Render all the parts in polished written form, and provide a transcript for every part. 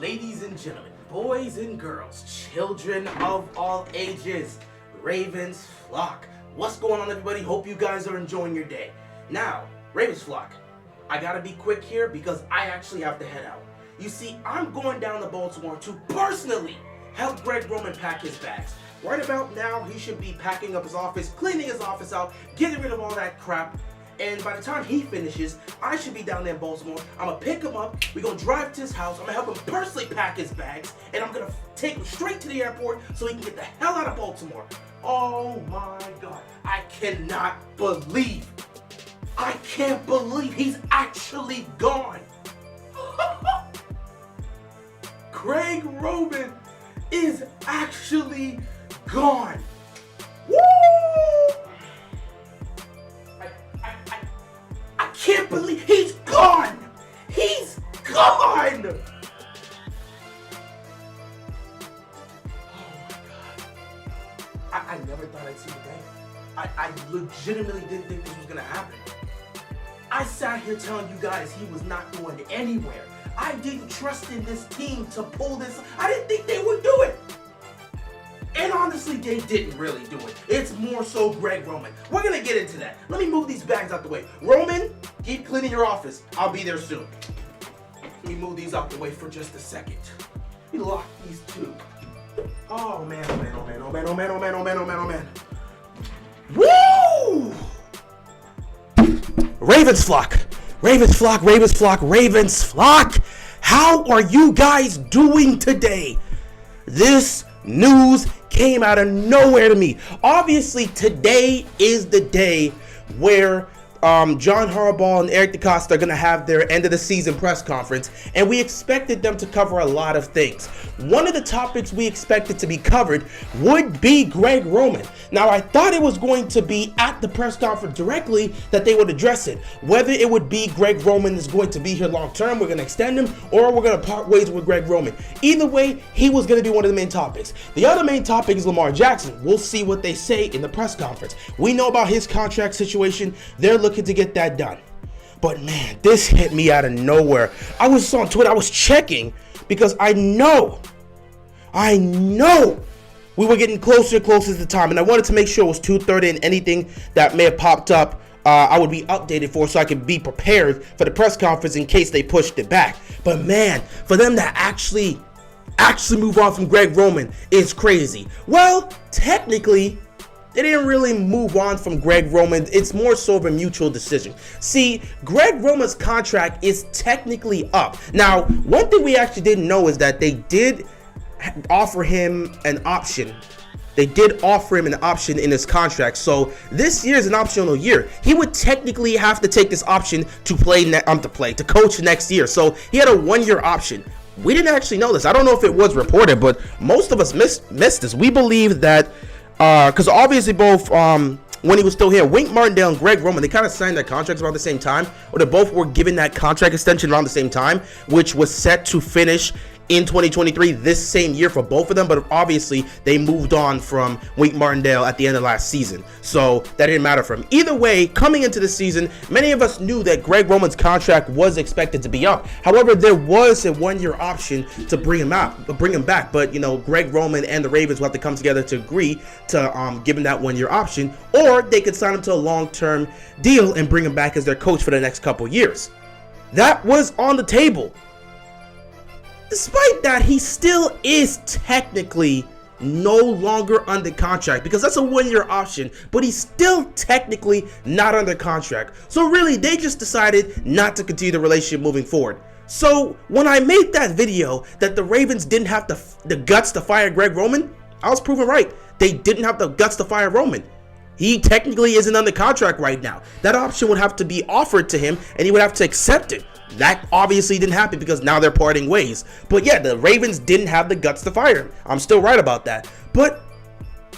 Ladies and gentlemen, boys and girls, children of all ages, Ravens flock. What's going on, everybody? Hope you guys are enjoying your day. Now, Ravens flock, I gotta be quick here because I actually have to head out. You see, I'm going down to Baltimore to personally help Greg Roman pack his bags. Right about now, he should be packing up his office, cleaning his office out, getting rid of all that crap. And by the time he finishes, I should be down there in Baltimore. I'm gonna pick him up, we're gonna drive to his house, I'm gonna help him personally pack his bags, and I'm gonna take him straight to the airport so he can get the hell out of Baltimore. Oh my God, I can't believe he's actually gone. Greg Roman is actually gone. Woo! I can't believe he's gone. He's gone. Oh my God. I never thought I'd see the day. I legitimately didn't think this was gonna happen. I sat here telling you guys he was not going anywhere. I didn't trust in this team to pull this. I didn't think they would do it. And honestly, they didn't really do it. It's more so Greg Roman. We're gonna get into that. Let me move these bags out the way. Roman, keep cleaning your office. I'll be there soon. Let me move these out the way for just a second. Let me lock these two. Oh man, oh man, oh man, oh man, oh man, oh man, oh man, oh man, oh man. Woo! Ravens flock. Ravens flock, Ravens flock, Ravens flock. How are you guys doing today? This news came out of nowhere to me. Obviously, today is the day where John Harbaugh and Eric DeCosta are going to have their end of the season press conference, and we expected them to cover a lot of things. One of the topics we expected to be covered would be Greg Roman. Now, I thought it was going to be at the press conference directly that they would address it. Whether it would be Greg Roman is going to be here long term, we're going to extend him, or we're going to part ways with Greg Roman. Either way, he was going to be one of the main topics. The other main topic is Lamar Jackson. We'll see what they say in the press conference. We know about his contract situation. They're looking to get that done. But man, this hit me out of nowhere. I was on Twitter, I was checking because I know we were getting closer and closer to the time, and I wanted to make sure it was 2:30 and anything that may have popped up I would be updated for so I could be prepared for the press conference in case they pushed it back. But man, for them to actually move on from Greg Roman is crazy. Well, technically, they didn't really move on from Greg Roman. It's more so of a mutual decision. See, Greg Roman's contract is technically up. Now, one thing we actually didn't know is that they did offer him an option. They did offer him an option in his contract. So this year is an optional year. He would technically have to take this option to coach next year. So he had a 1-year option. We didn't actually know this. I don't know if it was reported, but most of us missed this. We believe that because obviously both when he was still here, Wink Martindale and Greg Roman, they kind of signed their contracts around the same time, or they both were given that contract extension around the same time, which was set to finish in 2023 this same year for both of them. But obviously they moved on from Wink Martindale at the end of last season, so that didn't matter for him. Either way, coming into the season, many of us knew that Greg Roman's contract was expected to be up. However, there was a 1-year option to bring him back, but you know, Greg Roman and the Ravens will have to come together to agree to give him that 1-year option, or they could sign him to a long-term deal and bring him back as their coach for the next couple years. That was on the table. Despite that, he still is technically no longer under contract because that's a 1-year option, but he's still technically not under contract. So really, they just decided not to continue the relationship moving forward. So when I made that video that the Ravens didn't have the guts to fire Greg Roman, I was proven right. They didn't have the guts to fire Roman. He technically isn't under contract right now. That option would have to be offered to him, and he would have to accept it. That obviously didn't happen because now they're parting ways. But yeah, the Ravens didn't have the guts to fire him. I'm still right about that. But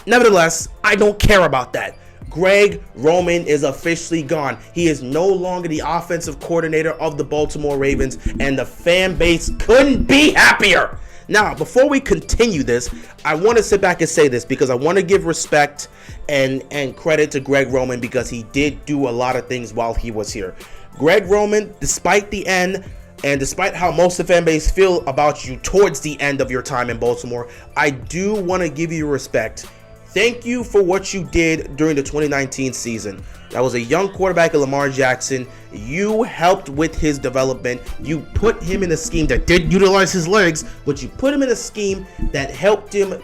nevertheless, I don't care about that. Greg Roman is officially gone. He is no longer the offensive coordinator of the Baltimore Ravens, and the fan base couldn't be happier. Now, before we continue this, I want to sit back and say this because I want to give respect and credit to Greg Roman because he did do a lot of things while he was here. Greg Roman, despite the end, And despite how most of the fan base feel about you towards the end of your time in Baltimore, I do want to give you respect. Thank you for what you did during the 2019 season. That was a young quarterback of Lamar Jackson. You helped with his development. You put him in a scheme that did utilize his legs, but you put him in a scheme that helped him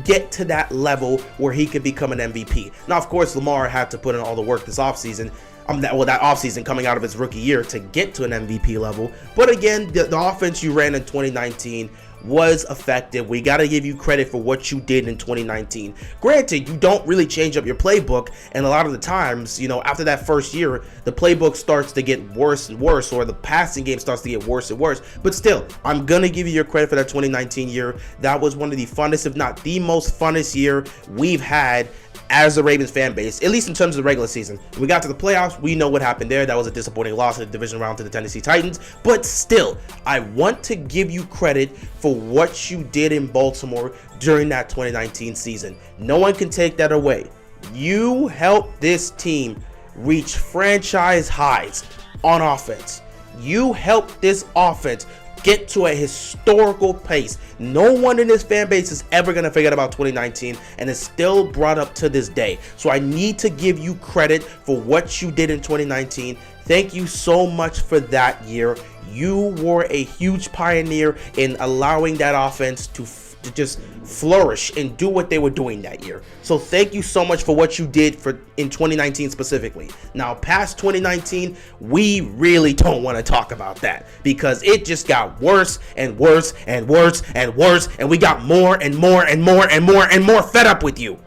get to that level where he could become an MVP. Now, of course, Lamar had to put in all the work this offseason. That offseason coming out of his rookie year to get to an MVP level. But again, the offense you ran in 2019 was effective. We got to give you credit for what you did in 2019. Granted, you don't really change up your playbook, and a lot of the times, after that first year, the playbook starts to get worse and worse, or the passing game starts to get worse and worse. But still, I'm going to give you your credit for that 2019 year. That was one of the funnest, if not the most funnest year we've had as a Ravens fan base, at least in terms of the regular season. When we got to the playoffs, we know what happened there. That was a disappointing loss in the division round to the Tennessee Titans. But still, I want to give you credit for what you did in Baltimore during that 2019 season. No one can take that away. You helped this team reach franchise highs on offense. You helped this offense get to a historical pace. No one in this fan base is ever going to forget about 2019, and it's still brought up to this day. So I need to give you credit for what you did in 2019. Thank you so much for that year. You were a huge pioneer in allowing that offense to just flourish and do what they were doing that year. So thank you so much for what you did in 2019 specifically. Now, past 2019, we really don't want to talk about that because it just got worse and worse and worse and worse, and we got more and more and more and more and more fed up with you.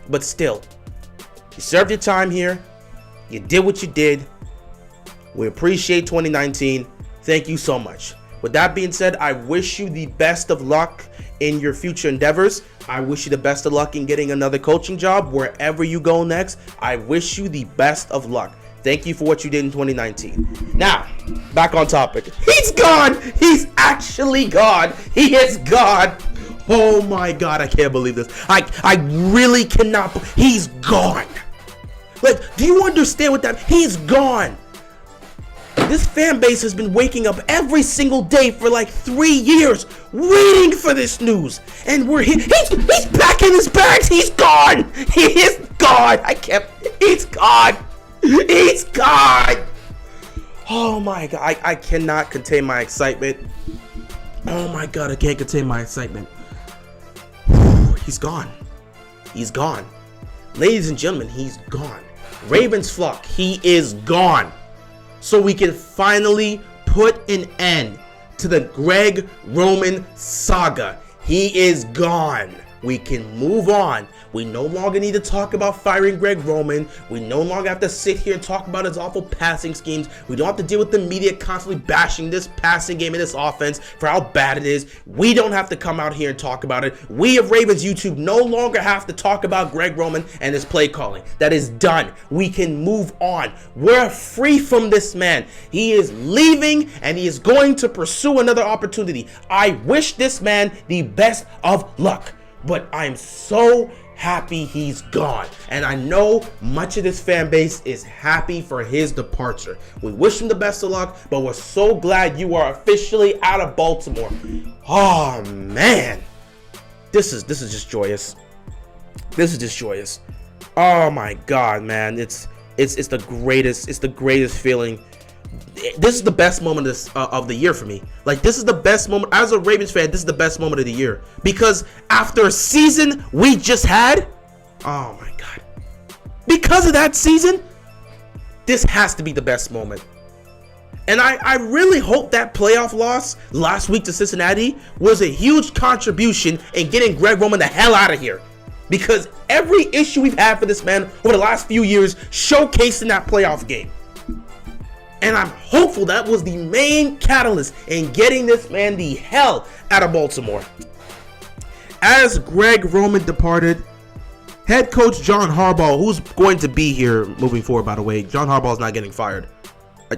But still, you served your time here. You did what you did. We appreciate 2019. Thank you so much. With that being said, I wish you the best of luck in your future endeavors. I wish you the best of luck in getting another coaching job wherever you go next. I wish you the best of luck. Thank you for what you did in 2019. Now, back on topic. He's gone. He's actually gone. He is gone. Oh my God, I can't believe this. I really cannot. He's gone. Like, do you understand what that? He's gone. This fan base has been waking up every single day for like 3 years waiting for this news. And he's packing his bags. He's gone. He is gone. He's gone. He's gone. Oh my God. I cannot contain my excitement. Oh my God. I can't contain my excitement. He's gone. He's gone. Ladies and gentlemen, he's gone. Ravens flock, he is gone. So we can finally put an end to the Greg Roman saga. He is gone. We can move on. We no longer need to talk about firing Greg Roman. We no longer have to sit here and talk about his awful passing schemes. We don't have to deal with the media constantly bashing this passing game and this offense for how bad it is. We don't have to come out here and talk about it. We of Ravens YouTube no longer have to talk about Greg Roman and his play calling. That is done. We can move on. We're free from this man. He is leaving and he is going to pursue another opportunity. I wish this man the best of luck. But I'm so happy he's gone. And I know much of this fan base is happy for his departure. We wish him the best of luck, but we're so glad you are officially out of Baltimore. Oh man. This is just joyous. This is just joyous. Oh my God, man. It's the greatest feeling. This is the best moment of the year for me. Like, this is the best moment. As a Ravens fan, this is the best moment of the year. Because after a season we just had, oh my God. Because of that season, this has to be the best moment. And I really hope that playoff loss last week to Cincinnati was a huge contribution in getting Greg Roman the hell out of here. Because every issue we've had for this man over the last few years showcased in that playoff game. And I'm hopeful that was the main catalyst in getting this man the hell out of Baltimore. As Greg Roman departed, head coach John Harbaugh, who's going to be here moving forward, by the way, John Harbaugh's not getting fired.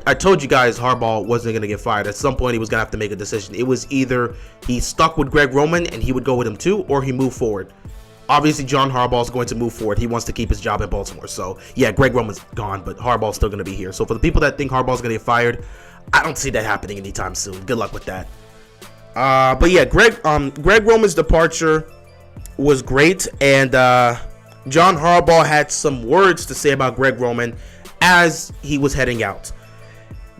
I told you guys Harbaugh wasn't going to get fired. At some point, he was going to have to make a decision. It was either he stuck with Greg Roman and he would go with him too, or he moved forward. Obviously, John Harbaugh is going to move forward. He wants to keep his job in Baltimore. So, yeah, Greg Roman's gone, but Harbaugh's still going to be here. So, for the people that think Harbaugh's going to get fired, I don't see that happening anytime soon. Good luck with that. But yeah, Greg Roman's departure was great, and John Harbaugh had some words to say about Greg Roman as he was heading out.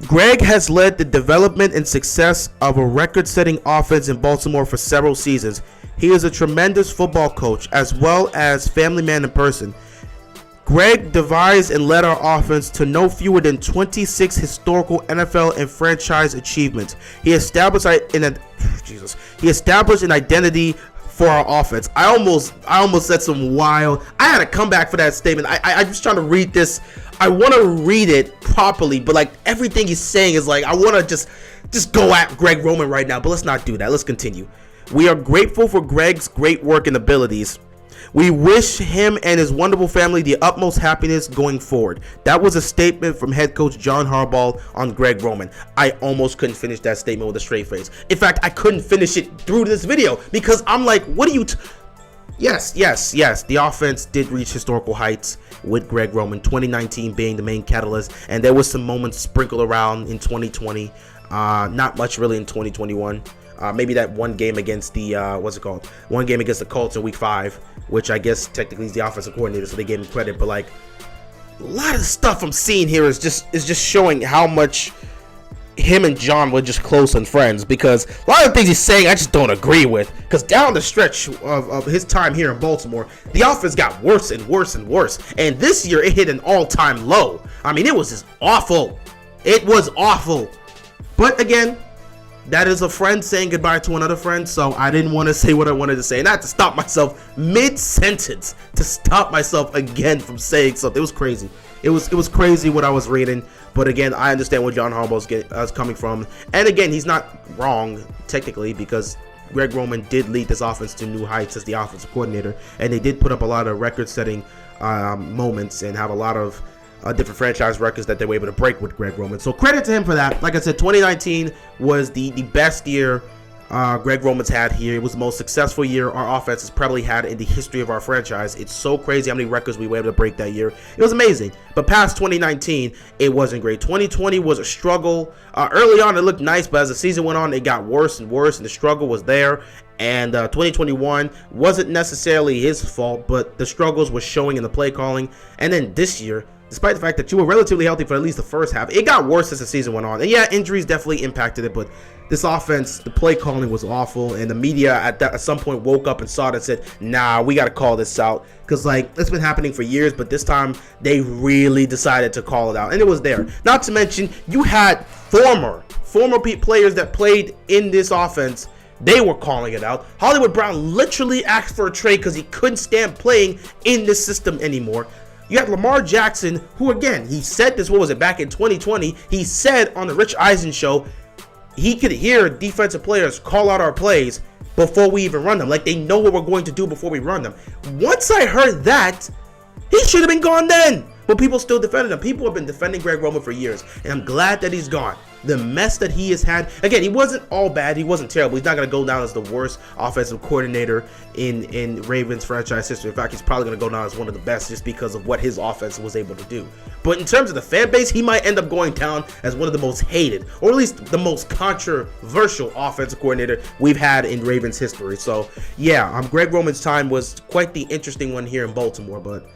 Greg has led the development and success of a record-setting offense in Baltimore for several seasons. He is a tremendous football coach as well as family man in person. Greg devised and led our offense to no fewer than 26 historical NFL and franchise achievements. He established an identity for our offense. I almost said some wild. I had to come back for that statement. I'm just trying to read this. I want to read it properly, but like everything he's saying is like I want to just go at Greg Roman right now. But let's not do that. Let's continue. We are grateful for Greg's great work and abilities. We wish him and his wonderful family the utmost happiness going forward. That was a statement from head coach John Harbaugh on Greg Roman. I almost couldn't finish that statement with a straight face. In fact, I couldn't finish it through this video because I'm like, what are you... Yes. The offense did reach historical heights with Greg Roman, 2019 being the main catalyst. And there was some moments sprinkled around in 2020. Not much really in 2021. Maybe that one game against the one game against the Colts in week 5, which I guess technically is the offensive coordinator, so they gave him credit. But like a lot of the stuff I'm seeing here is just showing how much him and John were just close and friends, because a lot of the things he's saying I just don't agree with. Because down the stretch of his time here in Baltimore, the offense got worse and worse and worse, and this year it hit an all-time low. I mean, it was just awful. It was awful. But again, that is a friend saying goodbye to another friend, so I didn't want to say what I wanted to say. And I had to stop myself mid-sentence to stop myself again from saying something. It was crazy. It was crazy what I was reading. But again, I understand where John Harbaugh is coming from. And again, he's not wrong, technically, because Greg Roman did lead this offense to new heights as the offensive coordinator. And they did put up a lot of record-setting moments and have a lot of different franchise records that they were able to break with Greg Roman. So credit to him for that. Like I said, 2019 was the best year Greg Roman's had here. It was the most successful year our offense has probably had in the history of our franchise. It's so crazy how many records we were able to break that year. It was amazing. But past 2019, it wasn't great. 2020 was a struggle. Early on, it looked nice, but as the season went on, it got worse and worse, and the struggle was there. And 2021 wasn't necessarily his fault, but the struggles were showing in the play calling. And then this year, despite the fact that you were relatively healthy for at least the first half, it got worse as the season went on. And yeah, injuries definitely impacted it, but this offense, the play calling was awful, and the media at some point woke up and saw it and said, nah, we got to call this out, because like it's been happening for years, but this time they really decided to call it out, and it was there. Not to mention, you had former players that played in this offense. They were calling it out. Hollywood Brown literally asked for a trade because he couldn't stand playing in this system anymore. You had Lamar Jackson, who again, he said this, back in 2020, he said on the Rich Eisen show, he could hear defensive players call out our plays before we even run them. Like they know what we're going to do before we run them. Once I heard that, he should have been gone then. But people still defended him. People have been defending Greg Roman for years, and I'm glad that he's gone. The mess that he has had, again, he wasn't all bad. He wasn't terrible. He's not going to go down as the worst offensive coordinator in Ravens franchise history. In fact, he's probably going to go down as one of the best just because of what his offense was able to do. But in terms of the fan base, he might end up going down as one of the most hated, or at least the most controversial offensive coordinator we've had in Ravens history. So, yeah, Greg Roman's time was quite the interesting one here in Baltimore, but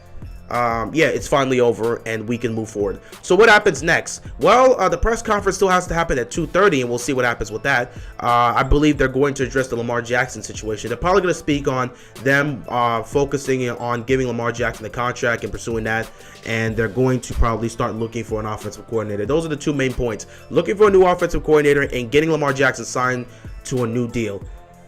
yeah, it's finally over and we can move forward. So what happens next? Well, the press conference still has to happen at 2:30, and we'll see what happens with that. I believe they're going to address the Lamar Jackson situation. They're probably going to speak on them focusing on giving Lamar Jackson the contract and pursuing that, and they're going to probably start looking for an offensive coordinator. Those are the two main points: looking for a new offensive coordinator and getting Lamar Jackson signed to a new deal.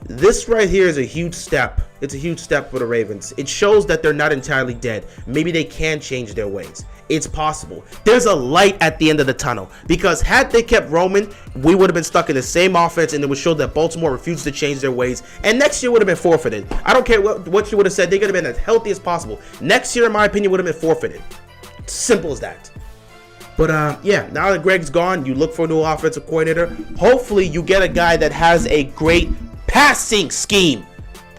This right here is a huge step. It's a huge step for the Ravens. It shows that they're not entirely dead. Maybe they can change their ways. It's possible. There's a light at the end of the tunnel, because had they kept Roman, we would have been stuck in the same offense, and it would show that Baltimore refused to change their ways, and next year would have been forfeited. I don't care what you would have said. They could have been as healthy as possible. Next year, in my opinion, would have been forfeited. Simple as that. But yeah, now that Greg's gone, you look for a new offensive coordinator. Hopefully, you get a guy that has a great passing scheme,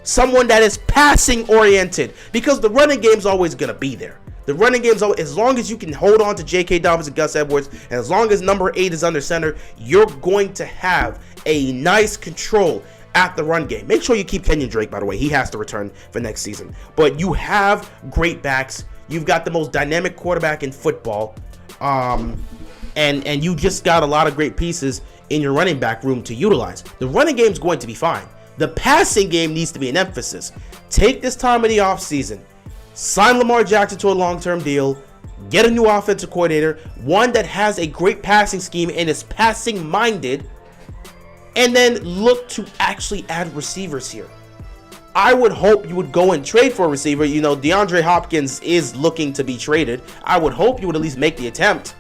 someone that is passing oriented, because the running game's always going to be there. The running game's always, as long as you can hold on to J.K. Dobbins and Gus Edwards, and as long as number 8 is under center, you're going to have a nice control at the run game. Make sure you keep Kenyon Drake, by the way. He has to return for next season. But you have great backs. You've got the most dynamic quarterback in football. And you just got a lot of great pieces in your running back room to utilize. The running game's going to be fine. The passing game needs to be an emphasis. Take this time of the offseason. Sign Lamar Jackson to a long-term deal. Get a new offensive coordinator. One that has a great passing scheme and is passing-minded. And then look to actually add receivers here. I would hope you would go and trade for a receiver. You know, DeAndre Hopkins is looking to be traded. I would hope you would at least make the attempt.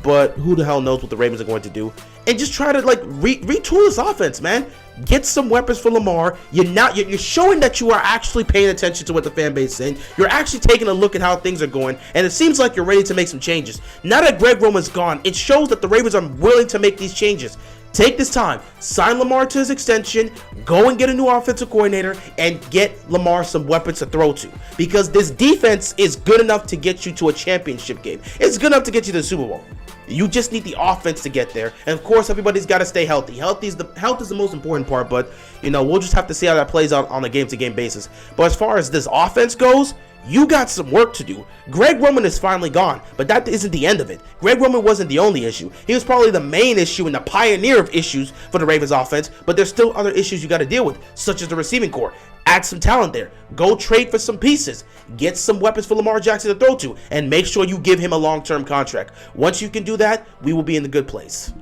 But who the hell knows what the Ravens are going to do. And just try to, like, retool this offense, man. Get some weapons for Lamar. You're showing that you are actually paying attention to what the fan base is saying. You're actually taking a look at how things are going. And it seems like you're ready to make some changes. Now that Greg Roman's gone, it shows that the Ravens are willing to make these changes. Take this time, sign Lamar to his extension, go and get a new offensive coordinator, and get Lamar some weapons to throw to. Because this defense is good enough to get you to a championship game. It's good enough to get you to the Super Bowl. You just need the offense to get there. And of course, everybody's got to stay healthy. Health is the most important part, but you know, we'll just have to see how that plays out on a game-to-game basis. But as far as this offense goes, you got some work to do. Greg Roman is finally gone, but that isn't the end of it. Greg Roman wasn't the only issue. He was probably the main issue and the pioneer of issues for the Ravens offense, but there's still other issues you got to deal with, such as the receiving core. Add some talent there. Go trade for some pieces. Get some weapons for Lamar Jackson to throw to, and make sure you give him a long-term contract. Once you can do that, we will be in the good place.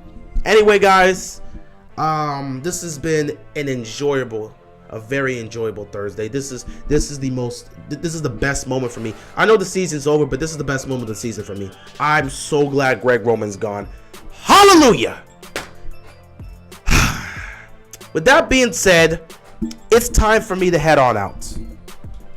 Anyway, guys, this has been a very enjoyable Thursday. This is the best moment for me. I know the season's over, but this is the best moment of the season for me. I'm so glad Greg Roman's gone. Hallelujah! With that being said, it's time for me to head on out.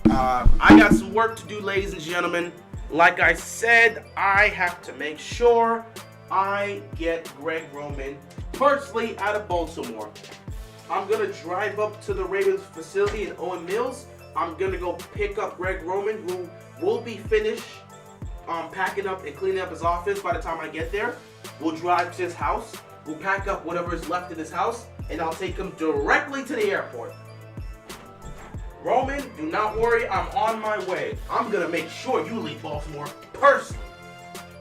I got some work to do, ladies and gentlemen. Like I said, I have to make sure I get Greg Roman personally out of Baltimore. I'm going to drive up to the Ravens facility in Owen Mills. I'm going to go pick up Greg Roman, who will be finished packing up and cleaning up his office by the time I get there. We'll drive to his house. We'll pack up whatever is left in his house, and I'll take him directly to the airport. Roman, do not worry. I'm on my way. I'm going to make sure you leave Baltimore personally.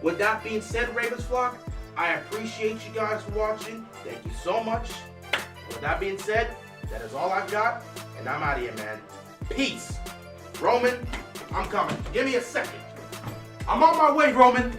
With that being said, Ravens flock, I appreciate you guys for watching. Thank you so much. With that being said, that is all I've got, and I'm out of here, man. Peace. Roman, I'm coming. Give me a second. I'm on my way, Roman.